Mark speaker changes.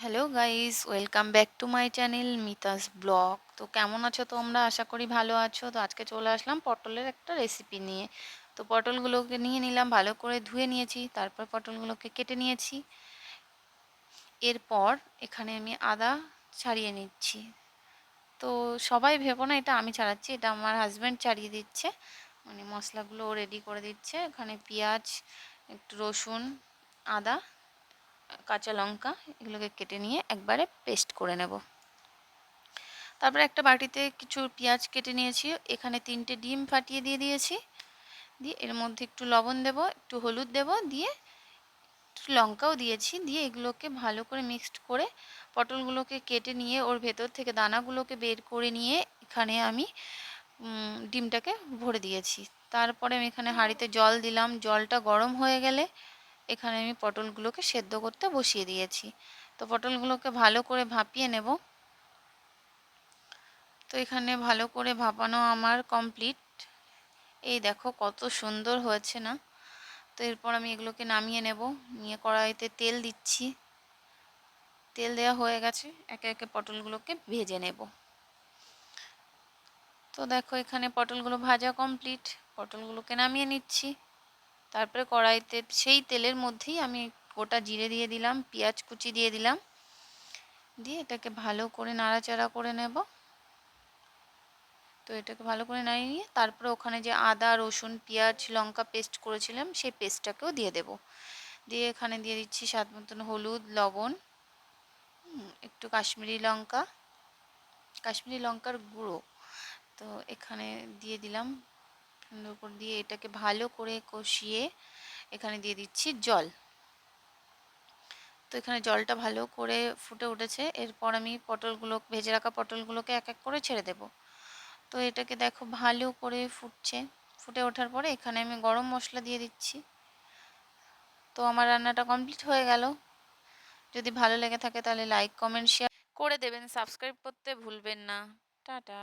Speaker 1: Hello guys, welcome back to my channel Mita's blog. তো কেমন আছো তোমরা? আশা করি ভালো আছো। তো আজকে চলে আসলাম পটলের একটা রেসিপি নিয়ে। তো পটলগুলোকে নিয়ে নিলাম, ভালো করে ধুয়ে নিয়েছি, তারপর পটলগুলোকে কেটে নিয়েছি। এরপর এখানে আমি আদা ছাড়িয়ে নিচ্ছি। তো সবাই ভেবো না এটা আমি ছাড়াচ্ছি, এটা আমার হাজব্যান্ড ছাড়িয়ে দিচ্ছে, মানে মশলাগুলো রেডি করে দিচ্ছে। এখানে পেঁয়াজ, একটু রসুন, আদা, কাঁচা লঙ্কা এগুলোকে কেটে নিয়ে একবারে পেস্ট করে নেব। তারপরে একটা বাটিতে কিছু পেঁয়াজ কেটে নিয়েছি, এখানে 3টে ডিম ফাটিয়ে দিয়ে দিয়েছি। দিয়ে এর মধ্যে একটু লবণ দেব, একটু হলুদ দেব, দিয়ে একটু লঙ্কাও দিয়েছি। দিয়ে এগুলোকে ভালো করে মিক্সড করে পটলগুলোকে কেটে নিয়ে ওর ভেতর থেকে দানাগুলোকে বের করে নিয়ে এখানে আমি ডিমটাকে ভরে দিয়েছি। তারপরে আমি এখানে হাঁড়িতে জল দিলাম, জলটা গরম হয়ে গেলে এখানে আমি পটলগুলোকে সেদ্ধ করতে বসিয়ে দিয়েছি। তো পটলগুলোকে ভালো করে ভাপিয়ে নেব। তো এখানে ভালো করে ভাপানো আমার কমপ্লিট। এই দেখো কত সুন্দর হয়েছে না? তো এরপর আমি এগুলোকে নামিয়ে নেব। নিয়ে কড়াইতে তেল দিচ্ছি। তেল দেওয়া হয়ে গেছে, একে একে পটলগুলোকে ভেজে নেব। তো দেখো এখানে পটলগুলো ভাজা কমপ্লিট, পটলগুলোকে নামিয়ে নিচ্ছি। তারপরে কড়াইতে সেই তেলের মধ্যেই আমি গোটা জিরে দিয়ে দিলাম, পেঁয়াজ কুচি দিয়ে দিলাম, দিয়ে এটাকে ভালো করে নাড়াচাড়া করে নেব। তো এটাকে ভালো করে নাড়িয়ে নিয়ে তারপরে ওখানে যে আদা রসুন পেঁয়াজ লঙ্কা পেস্ট করেছিলাম সেই পেস্টটাকেও দিয়ে দেব। দিয়ে এখানে দিয়ে দিচ্ছি স্বাদ মতন হলুদ, লবণ, একটু কাশ্মীরি লঙ্কার গুঁড়ো। তো এখানে দিয়ে দিলাম, সুন্দর করে দিয়ে এটাকে ভালো করে কষিয়ে এখানে দিয়ে দিচ্ছি জল। তো এখানে জলটা ভালো করে ফুটে উঠেছে। এরপর আমি ভেজে রাখা পটলগুলোকে এক এক করে ছেড়ে দেব। তো এটাকে দেখো ভালো করে ফুটছে। ফুটে ওঠার পরে এখানে আমি গরম মশলা দিয়ে দিচ্ছি। তো আমার রান্নাটা কমপ্লিট হয়ে গেল। যদি ভালো লেগে থাকে তাহলে লাইক কমেন্ট শেয়ার করে দেবেন, সাবস্ক্রাইব করতে ভুলবেন না। টাটা।